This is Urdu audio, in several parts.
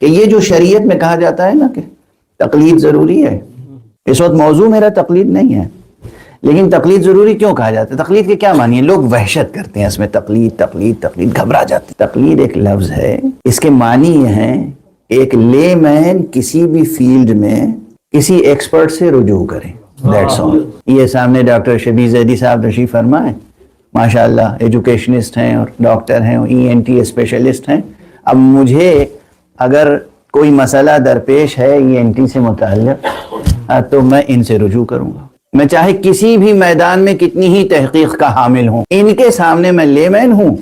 کہ یہ جو شریعت میں کہا جاتا ہے نا کہ تقلید ضروری ہے، اس وقت موضوع میرا تقلید نہیں ہے، لیکن تقلید ضروری کیوں کہا جاتا ہے؟ تقلید کے کیا معنی ہے؟ لوگ وحشت کرتے ہیں اس میں، تقلید تقلید تقلید، گھبرا جاتے ہیں۔ تقلید ایک لفظ ہے، اس کے معنی یہ ہیں ایک لے مین کسی بھی فیلڈ میں کسی ایکسپرٹ سے رجوع کریں، دیٹس آل۔ یہ سامنے ڈاکٹر شبیر زیدی صاحب تشریف فرما ہے، ماشاءاللہ ایجوکیشنسٹ ہیں اور ڈاکٹر ہیں، ENT اسپیشلسٹ ہیں۔ اب مجھے اگر کوئی مسئلہ درپیش ہے ENT سے متعلق تو میں ان سے رجوع کروں گا، میں چاہے کسی بھی میدان میں کتنی ہی تحقیق کا حامل ہوں، ان کے سامنے میں لے مین ہوں،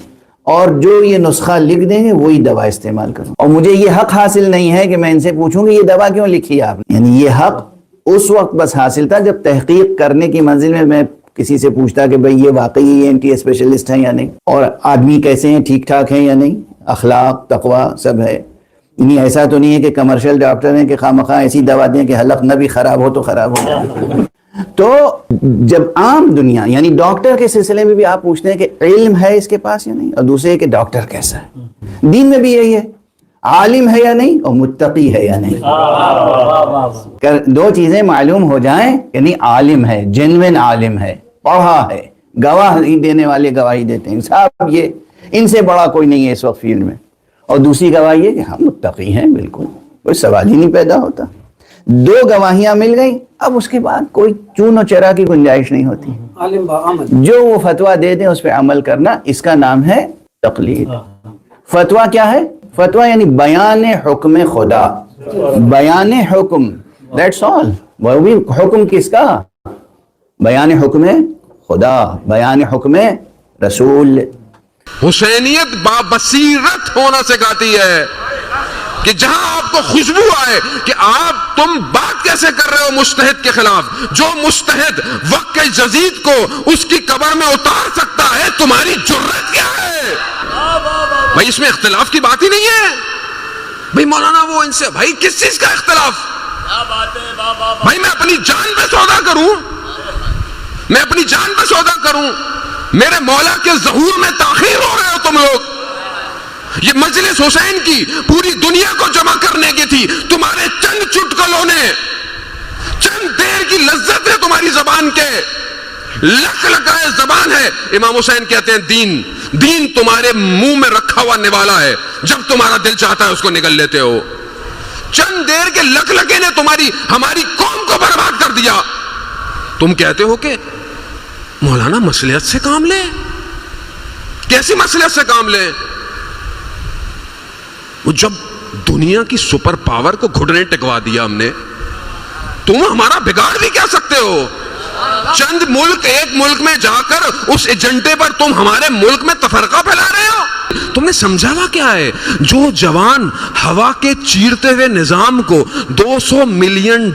اور جو یہ نسخہ لکھ دیں گے وہی دوا استعمال کروں، اور مجھے یہ حق حاصل نہیں ہے کہ میں ان سے پوچھوں کہ یہ دوا کیوں لکھی ہے آپ نے۔ یعنی یہ حق اس وقت بس حاصل تھا جب تحقیق کرنے کی منزل میں کسی سے پوچھتا کہ بھئی یہ واقعی ENT اسپیشلسٹ ہیں یا نہیں، اور آدمی کیسے ہیں، ٹھیک ٹھاک ہیں یا نہیں، اخلاق تقوی سب ہے۔ یعنی ایسا تو نہیں ہے کہ کمرشل ڈاکٹر ہیں کہ خواہ ایسی دوا دیں کہ حلق نہ بھی خراب ہو تو خراب ہو جائے۔ تو جب عام دنیا یعنی ڈاکٹر کے سلسلے میں بھی آپ پوچھتے ہیں کہ علم ہے اس کے پاس یا نہیں، اور دوسرے کہ ڈاکٹر کیسا ہے، دین میں بھی یہی ہے، عالم ہے یا نہیں اور متقی ہے یا نہیں۔ دو چیزیں معلوم ہو جائیں، یعنی عالم ہے، جینوین عالم ہے، پڑھا ہے، گواہی دینے والے گواہی دیتے ہیں صاحب یہ ان سے بڑا کوئی نہیں ہے اس وقت فیلڈ میں، اور دوسری گواہی ہے کہ ہم متقی ہیں، بالکل کوئی سوال ہی نہیں پیدا ہوتا۔ دو گواہیاں مل گئیں، اب اس کے بعد کوئی چون و چرا کی گنجائش نہیں ہوتی، جو وہ فتویٰ دے دیں اس پہ عمل کرنا، اس کا نام ہے تقلید۔ فتویٰ کیا ہے؟ فتویٰ یعنی بیان حکم خدا، بیان حکم، دیٹس آل۔ وہ بھی حکم کس کا؟ بیان حکم خدا، بیان حکم رسول۔ حسینیت بابصیرت ہونا سکھاتی ہے کہ جہاں آپ کو خوشبو آئے کہ تم بات کیسے کر رہے ہو مجتہد کے خلاف، جو مجتہد وقت کے جزید کو اس کی قبر میں اتار سکتا ہے، تمہاری جرت کیا ہے؟ بھائی اس میں اختلاف کی بات ہی نہیں ہے۔ بھائی مولانا وہ ان سے، بھائی کس چیز کا اختلاف؟ بھائی میں اپنی جان پہ سودا کروں، میں اپنی جان پہ سودا کروں، میرے مولا کے ظہور میں تاخیر ہو رہے ہو تم لوگ۔ یہ مجلس حسین کی پوری دنیا کو جمع کرنے کی تھی، تمہارے چند چٹکلوں نے، چند دیر کی لذت ہے تمہاری زبان کے، لک لکائے زبان ہے۔ امام حسین کہتے ہیں دین تمہارے منہ میں رکھا ہوا نوالا ہے، جب تمہارا دل چاہتا ہے اس کو نگل لیتے ہو۔ چند دیر کے لک لکے نے ہماری قوم کو برباد کر دیا۔ تم کہتے ہو کہ مولانا مصلحت سے کام لیں، کیسی مصلحت سے کام لیں؟ جب دنیا کی سپر پاور کو گھٹنے ٹکوا دیا ہم نے، تم ہمارا بگاڑ بھی کیا سکتے ہو؟ چند ملک، ایک ملک میں جا کر اس ایجنڈے پر تم ہمارے ملک میں تفرقہ پھیلا رہے ہو۔ تم نے سمجھا ہوا کیا ہے؟ جو جوان ہوا کے چیرتے ہوئے نظام کو $200 ملین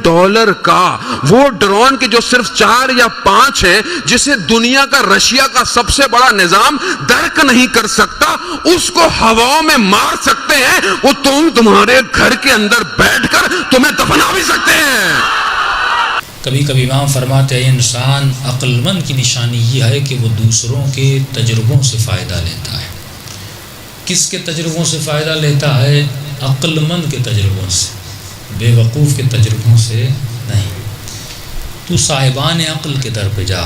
کا وہ ڈرون کے جو صرف 4 یا 5 ہیں، جسے دنیا کا رشیا کا سب سے بڑا نظام درک نہیں کر سکتا، اس کو ہواؤں میں مار سکتے ہیں، وہ تمہارے گھر کے اندر بیٹھ کر تمہیں دفنا بھی سکتے ہیں۔ کبھی کبھی امام فرماتے ہیں انسان عقل مند کی نشانی یہ ہے کہ وہ دوسروں کے تجربوں سے فائدہ لیتا ہے۔ کس کے تجربوں سے فائدہ لیتا ہے؟ عقل مند کے تجربوں سے، بے وقوف کے تجربوں سے نہیں۔ تو صاحبان عقل کے در پہ جا،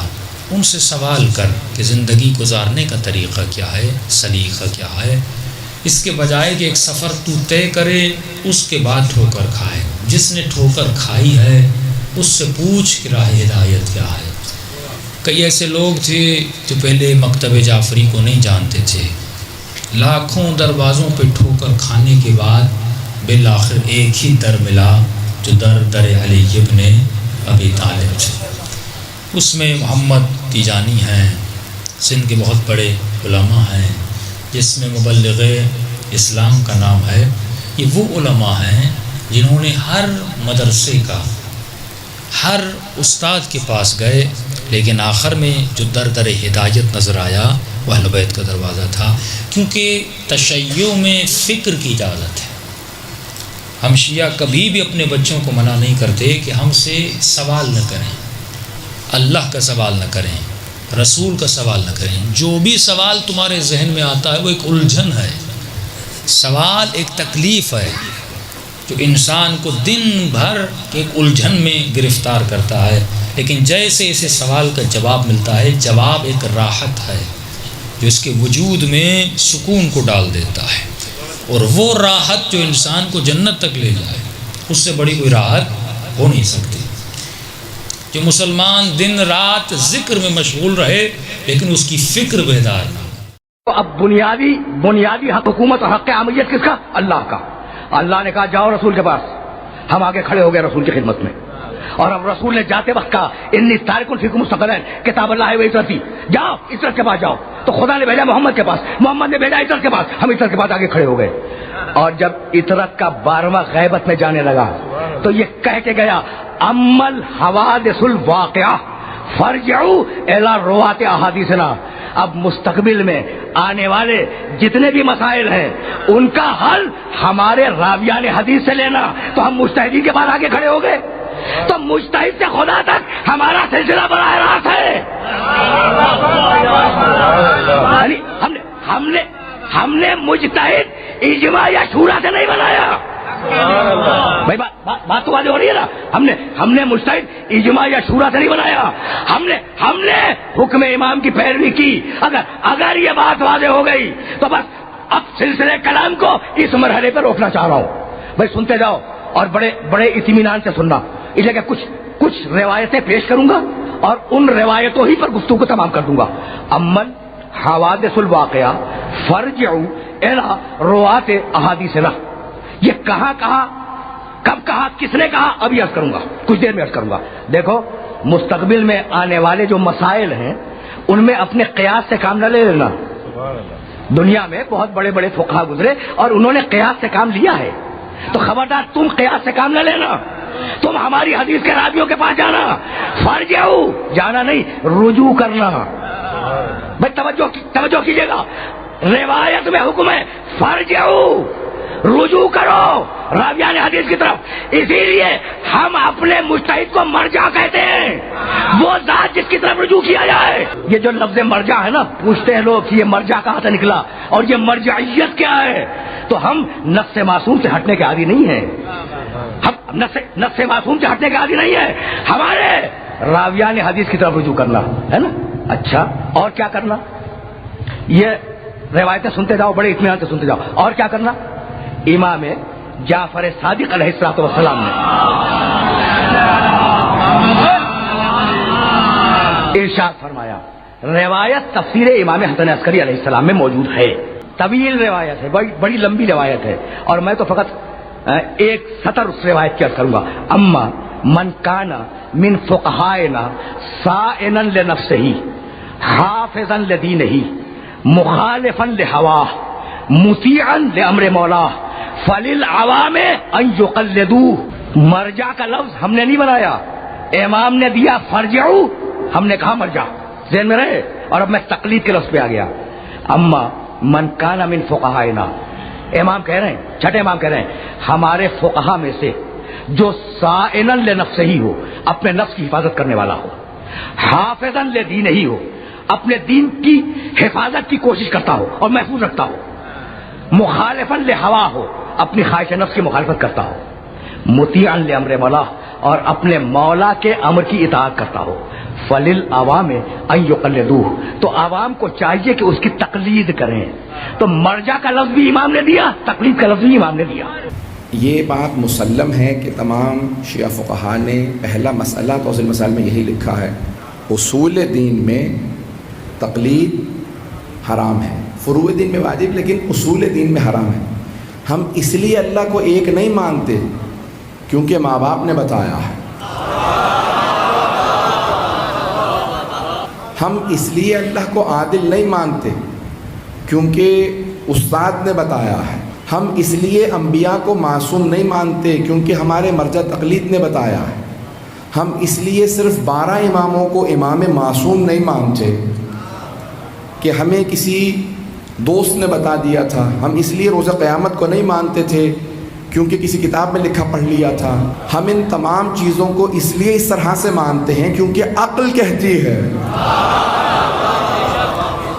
ان سے سوال کر کہ زندگی گزارنے کا طریقہ کیا ہے، سلیقہ کیا ہے، اس کے بجائے کہ ایک سفر تو طے کرے اس کے بعد ٹھوکر کھائے۔ جس نے ٹھوکر کھائی ہے اس سے پوچھ کہ راہ ہدایت کیا ہے۔ کئی ایسے لوگ تھے جو پہلے مکتب جعفری کو نہیں جانتے تھے، لاکھوں دروازوں پہ ٹھوکر کھانے کے بعد بالآخر ایک ہی در ملا جو در علی ابن ابی طالب تھے۔ اس میں محمد تیجانی ہیں، سندھ کے بہت بڑے علماء ہیں، جس میں مبلغ اسلام کا نام ہے۔ یہ وہ علماء ہیں جنہوں نے ہر مدرسے کا، ہر استاد کے پاس گئے، لیکن آخر میں جو در ہدایت نظر آیا وہ اہل بیت کا دروازہ تھا، کیونکہ تشیع میں فکر کی اجازت ہے۔ ہم شیعہ کبھی بھی اپنے بچوں کو منع نہیں کرتے کہ ہم سے سوال نہ کریں، اللہ کا سوال نہ کریں، رسول کا سوال نہ کریں۔ جو بھی سوال تمہارے ذہن میں آتا ہے وہ ایک الجھن ہے، سوال ایک تکلیف ہے، جو انسان کو دن بھر ایک الجھن میں گرفتار کرتا ہے، لیکن جیسے اسے سوال کا جواب ملتا ہے، جواب ایک راحت ہے جو اس کے وجود میں سکون کو ڈال دیتا ہے، اور وہ راحت جو انسان کو جنت تک لے جائے، اس سے بڑی کوئی راحت ہو نہیں سکتی۔ جو مسلمان دن رات ذکر میں مشغول رہے لیکن اس کی فکر بیدار نہ ہو۔ اب بنیادی حق حکومت اور حق عامیت کس کا؟ اللہ کا۔ اللہ نے کہا جاؤ رسول کے پاس، ہم آگے کھڑے ہو گئے رسول کی خدمت میں، اور اب رسول نے جاتے وقت کہا انی تارک فیکم ثقلین، کتاب اللہ و عترتی، جاؤ عترت کے پاس جاؤ، تو خدا نے بھیجا محمد کے پاس، محمد نے بھیجا عترت کے پاس، ہم عترت کے پاس آگے کھڑے ہو گئے۔ اور جب عترت کا 12واں غیبت میں جانے لگا تو یہ کہہ کے گیا امل حوادث الواقعہ فرجعوا الی روات احادیثنا، اب مستقبل میں آنے والے جتنے بھی مسائل ہیں ان کا حل ہمارے راویان حدیث سے لینا، تو ہم مجتہدین کے بعد آگے کھڑے ہو گئے، تو مجتہد سے خدا تک ہمارا سلسلہ براہ راست ہے۔ یعنی ہم نے مجتہد اجماع یا شورا سے نہیں بنایا، بھائی بات تو واضح ہو رہی ہے نا، ہم نے مجتہد اجماع یا شورا سے نہیں بنایا، ہم نے حکم امام کی پیروی کی۔ اگر یہ بات واضح ہو گئی تو بس اب سلسلے کلام کو اس مرحلے پر روکنا چاہ رہا ہوں، بھائی سنتے جاؤ اور بڑے اطمینان سے سننا، اس لیے کہ کچھ روایتیں پیش کروں گا اور ان روایتوں ہی پر گفتگو کو تمام کر دوں گا۔ امن حوادث الواقعہ فرجعوا الی روات احادیثنا، یہ کہاں کہا، کب کہا، کس نے کہا، ابھی عرض کروں گا، کچھ دیر میں عرض کروں گا۔ دیکھو مستقبل میں آنے والے جو مسائل ہیں ان میں اپنے قیاس سے کام نہ لے لینا۔ دنیا میں بہت بڑے بڑے فقہا گزرے اور انہوں نے قیاس سے کام لیا ہے، تو خبردار تم قیاس سے کام نہ لینا، تم ہماری حدیث کے راویوں کے پاس جانا، فرجعوا جانا نہیں، رجوع کرنا۔ بھائی توجہ کیجیے گا، روایت میں حکم ہے فرجعوا، رجوع کرو راویان حدیث کی طرف۔ اسی لیے ہم اپنے مجتہد کو مرجع کہتے ہیں، وہ ذات جس کی طرف رجوع کیا جائے۔ یہ جو لفظ مرجع ہے نا، پوچھتے ہیں لوگ کہ یہ مرجع کہاں سے نکلا اور یہ مرجعیت کیا ہے، تو ہم نفس معصوم سے ہٹنے کے عادی نہیں ہیں، ہم نفس معصوم سے ہٹنے کے عادی نہیں ہیں، ہمارے راویان حدیث کی طرف رجوع کرنا ہے نا۔ اچھا اور کیا کرنا؟ یہ روایتیں سنتے جاؤ، بڑے اطمینان سے سنتے جاؤ، اور کیا کرنا؟ امام جعفر صادق علیہ الصلوۃ والسلام نے ارشاد فرمایا، روایت تفسیر امام حسن عسکری علیہ السلام میں موجود ہے، طویل روایت ہے، بڑی لمبی روایت ہے، اور میں تو فقط ایک سطر اس روایت کی عرض کروں گا۔ اما من کان من فقہائنا صائنا لنفسہ حافظا لدینہ مخالفا لہواہ مطیعا لامر مولاہ فللعوام ان یقلدوہ۔ مرجع کا لفظ ہم نے نہیں بنایا، امام نے دیا فرجعوا، ہم نے کہا مرجع، ذہن میں رہے، اور اب میں تقلید کے لفظ پہ آ گیا۔ اما من کان من فقہائنا، امام کہہ رہے ہیں، چھٹے امام کہہ رہے ہیں ہمارے فقہا میں سے جو صائنا لنفسہ ہی ہو، اپنے نفس کی حفاظت کرنے والا ہو، حافظا لدینہ ہی ہو، اپنے دین کی حفاظت کی کوشش کرتا ہو اور محفوظ رکھتا ہو، مخالفا لہوا ہو، اپنی خواہش نفس کی مخالفت کرتا ہو، مطیعا لامر مولا، اور اپنے مولا کے امر کی اطاعت کرتا ہو، فللعوام ان یقلدوہ، تو عوام کو چاہیے کہ اس کی تقلید کریں۔ تو مرجع کا لفظ بھی امام نے دیا، تقلید کا لفظ بھی امام نے دیا۔ یہ بات مسلم ہے کہ تمام شیعہ فقہا نے پہلا مسئلہ توضیح المسائل میں یہی لکھا ہے، اصول دین میں تقلید حرام ہے، فروع دین میں واجب لیکن اصول دین میں حرام ہے۔ ہم اس لیے اللہ کو ایک نہیں مانتے کیونکہ ماں باپ نے بتایا ہے، ہم اس لیے اللہ کو عادل نہیں مانتے کیونکہ استاد نے بتایا ہے، ہم اس لیے انبیاء کو معصوم نہیں مانتے کیونکہ ہمارے مرجع تقلید نے بتایا ہے، ہم اس لیے صرف 12 اماموں کو امام معصوم نہیں مانتے کہ ہمیں کسی دوست نے بتا دیا تھا، ہم اس لیے روزہ قیامت کو نہیں مانتے تھے کیونکہ کسی کتاب میں لکھا پڑھ لیا تھا، ہم ان تمام چیزوں کو اس لیے اس طرح سے مانتے ہیں کیونکہ عقل کہتی ہے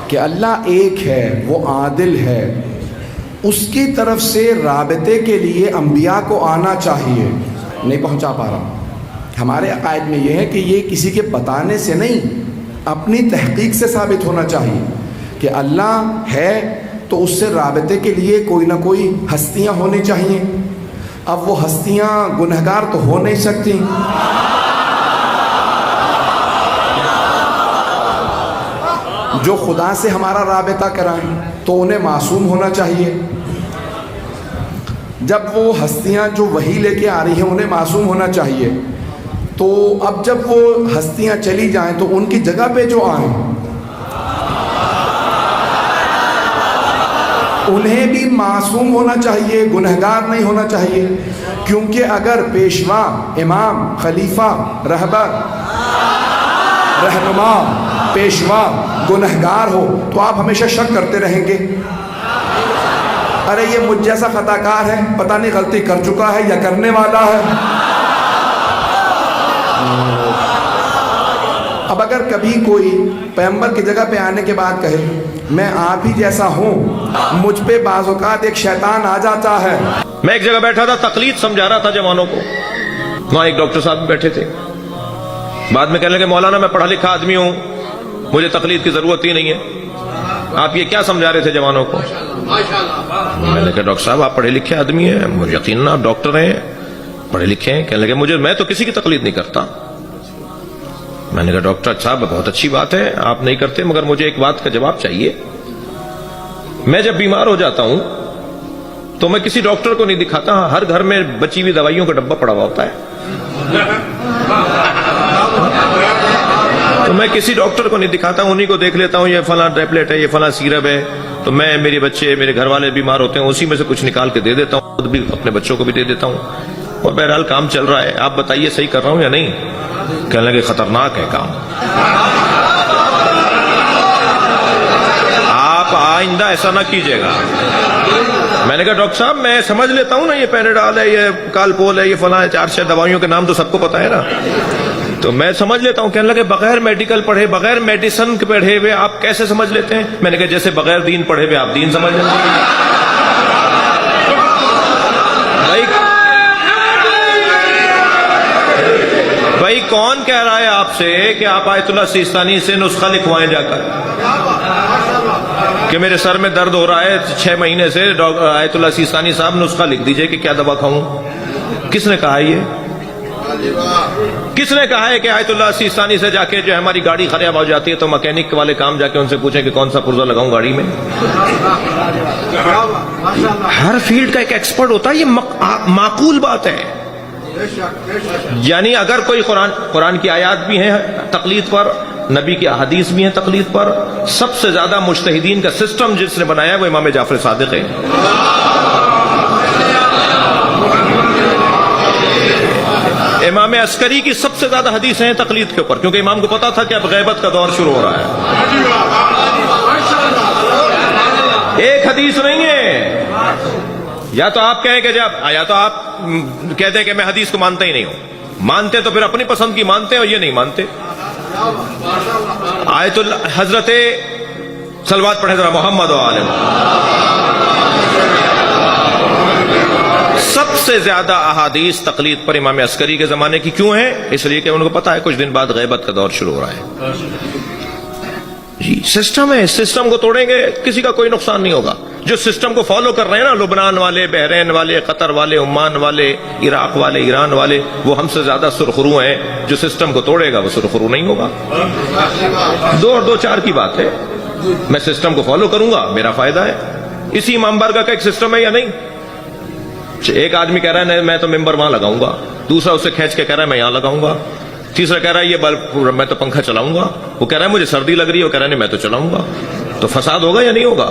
کہ اللہ ایک ہے، وہ عادل ہے، اس کی طرف سے رابطے کے لیے انبیاء کو آنا چاہیے. نہیں پہنچا پا رہا. ہمارے عقائد میں یہ ہے کہ یہ کسی کے بتانے سے نہیں، اپنی تحقیق سے ثابت ہونا چاہیے کہ اللہ ہے تو اس سے رابطے کے لیے کوئی نہ کوئی ہستیاں ہونی چاہیے. اب وہ ہستیاں گنہگار تو ہو نہیں سکتی. جو خدا سے ہمارا رابطہ کرائیں تو انہیں معصوم ہونا چاہیے. جب وہ ہستیاں جو وحی لے کے آ رہی ہیں انہیں معصوم ہونا چاہیے. تو اب جب وہ ہستیاں چلی جائیں تو ان کی جگہ پہ جو آئیں انہیں بھی معصوم ہونا چاہیے، گنہگار نہیں ہونا چاہیے. کیونکہ اگر پیشوا، امام، خلیفہ، رہبر، رہنما، پیشوا گنہگار ہو تو آپ ہمیشہ شک کرتے رہیں گے، ارے یہ مجھ جیسا خطا کار ہے، پتہ نہیں غلطی کر چکا ہے یا کرنے والا ہے. اب اگر کبھی کوئی پیغمبر کی جگہ پہ آنے کے بعد کہے میں آپ ہی جیسا ہوں، مجھ پہ بعض اوقات ایک شیطان آ جاتا ہے. میں ایک جگہ بیٹھا تھا، تقلید سمجھا رہا تھا جوانوں کو. وہاں ایک ڈاکٹر صاحب بیٹھے تھے. بعد میں کہنے لگے مولانا میں پڑھا لکھا آدمی ہوں، مجھے تقلید کی ضرورت ہی نہیں ہے. آپ یہ کیا سمجھا رہے تھے جوانوں کو؟ میں نے کہا ڈاکٹر صاحب آپ پڑھے لکھے آدمی ہیں، مجھے یقین آپ ڈاکٹر ہیں، پڑھے لکھے ہیں. کہنے لگے میں تو کسی کی تقلید نہیں کرتا. میں نے کہا ڈاکٹر صاحب بہت اچھی بات ہے آپ نہیں کرتے، مگر مجھے ایک بات کا جواب چاہیے. میں جب بیمار ہو جاتا ہوں تو میں کسی ڈاکٹر کو نہیں دکھاتا. ہر گھر میں بچی ہوئی دوائیوں کا ڈبہ پڑا ہوا ہوتا ہے، تو میں کسی ڈاکٹر کو نہیں دکھاتا، انہی کو دیکھ لیتا ہوں یہ فلاں ٹیبلٹ ہے، یہ فلاں سیرپ ہے. تو میں، میرے بچے، میرے گھر والے بیمار ہوتے ہیں، اسی میں سے کچھ نکال کے دے دیتا ہوں، خود بھی اپنے بچوں کو بھی دے دیتا ہوں. اور بہرحال کام چل رہا ہے. آپ بتائیے صحیح کر رہا ہوں یا نہیں؟ کہنے لگے خطرناک ہے کام، آپ آئندہ ایسا نہ کیجیے گا. میں نے کہا ڈاکٹر صاحب میں سمجھ لیتا ہوں نا، یہ پینیڈال ہے، یہ کالپول ہے، یہ فلاں 4 دوائیوں کے نام تو سب کو پتا ہے نا، تو میں سمجھ لیتا ہوں. کہنے لگے بغیر میڈیکل پڑھے، بغیر میڈیسن کے پڑھے ہوئے آپ کیسے سمجھ لیتے ہیں؟ میں نے کہا جیسے بغیر دین پڑھے ہوئے آپ دین سمجھ لیتے ہیں. بھائی کون کہہ رہا ہے آپ سے کہ آپ آیت اللہ سیستانی سے نسخہ لکھوائیں جا کر کہ میرے سر میں درد ہو رہا ہے 6 مہینے سے، آیت اللہ سیستانی صاحب نسخہ لکھ دیجئے کہ کیا دوا کھاؤں؟ کس نے کہا ہے یہ؟ کس نے کہا ہے کہ آیت اللہ سیستانی سے جا کے جو ہماری گاڑی خراب ہو جاتی ہے تو مکینک والے کام جا کے ان سے پوچھیں کہ کون سا پرزہ لگاؤں گاڑی میں؟ ہر فیلڈ کا ایک ایکسپرٹ ہوتا ہے، یہ معقول بات ہے. یعنی اگر کوئی قرآن کی آیات بھی ہیں تقلید پر، نبی کی احادیث بھی ہیں تقلید پر، سب سے زیادہ مجتہدین کا سسٹم جس نے بنایا وہ امام جعفر صادق ہے. امام عسکری کی سب سے زیادہ حدیثیں ہیں تقلید کے اوپر، کیونکہ امام کو پتا تھا کہ اب غیبت کا دور شروع ہو رہا ہے. ایک حدیث نہیں ہے. یا تو آپ کہیں کہ یا تو آپ کہتے ہیں کہ میں حدیث کو مانتا ہی نہیں ہوں. مانتے تو پھر اپنی پسند کی مانتے اور یہ نہیں مانتے. آیت حضرت صلوات پڑھیں ذرا محمد و آلہ. سب سے زیادہ احادیث تقلید پر امام عسکری کے زمانے کی کیوں ہیں؟ اس لیے کہ ان کو پتا ہے کچھ دن بعد غیبت کا دور شروع ہو رہا ہے. جی سسٹم ہے، اس سسٹم کو توڑیں گے کسی کا کوئی نقصان نہیں ہوگا. جو سسٹم کو فالو کر رہے ہیں نا، لبنان والے، بحرین والے، قطر والے، عمان والے، عراق والے، ایران والے، وہ ہم سے زیادہ سرخرو ہیں. جو سسٹم کو توڑے گا وہ سرخرو نہیں ہوگا. 2 اور 2 4 کی بات ہے. میں سسٹم کو فالو کروں گا، میرا فائدہ ہے. اسی امام بارگاہ کا ایک سسٹم ہے یا نہیں؟ ایک آدمی کہہ رہا ہے میں تو ممبر وہاں لگاؤں گا، دوسرا اسے کھینچ کے کہہ رہا ہے میں یہاں لگاؤں گا، تیسرا کہہ رہا ہے یہ بلب میں تو پنکھا چلاؤں گا، وہ کہہ رہا ہے مجھے سردی لگ رہی ہے، وہ کہہ رہا ہے میں تو چلاؤں گا. تو فساد ہوگا یا نہیں ہوگا؟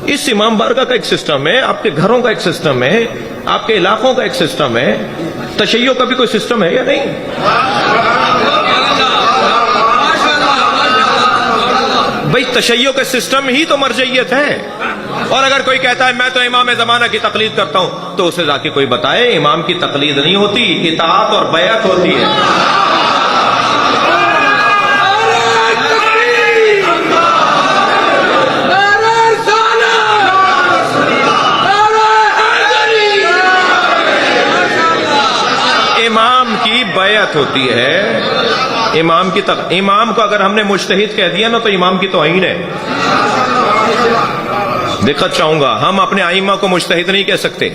اس امام بارگاہ کا ایک سسٹم ہے، آپ کے گھروں کا ایک سسٹم ہے، آپ کے علاقوں کا ایک سسٹم ہے. تشیع کا بھی کوئی سسٹم ہے یا نہیں؟ بھائی تشیع کا سسٹم ہی تو مرجعیت ہے. اور اگر کوئی کہتا ہے میں تو امام زمانہ کی تقلید کرتا ہوں تو اسے جا کے کوئی بتائے امام کی تقلید نہیں ہوتی، اطاعت اور بیعت ہوتی ہے. کی بیعت ہوتی ہے، امام کو اگر ہم نے مجتہد کہہ دیا نا تو امام کی توہین ہے. دقت چاہوں گا، ہم اپنے ائمہ کو مجتہد نہیں کہہ سکتے.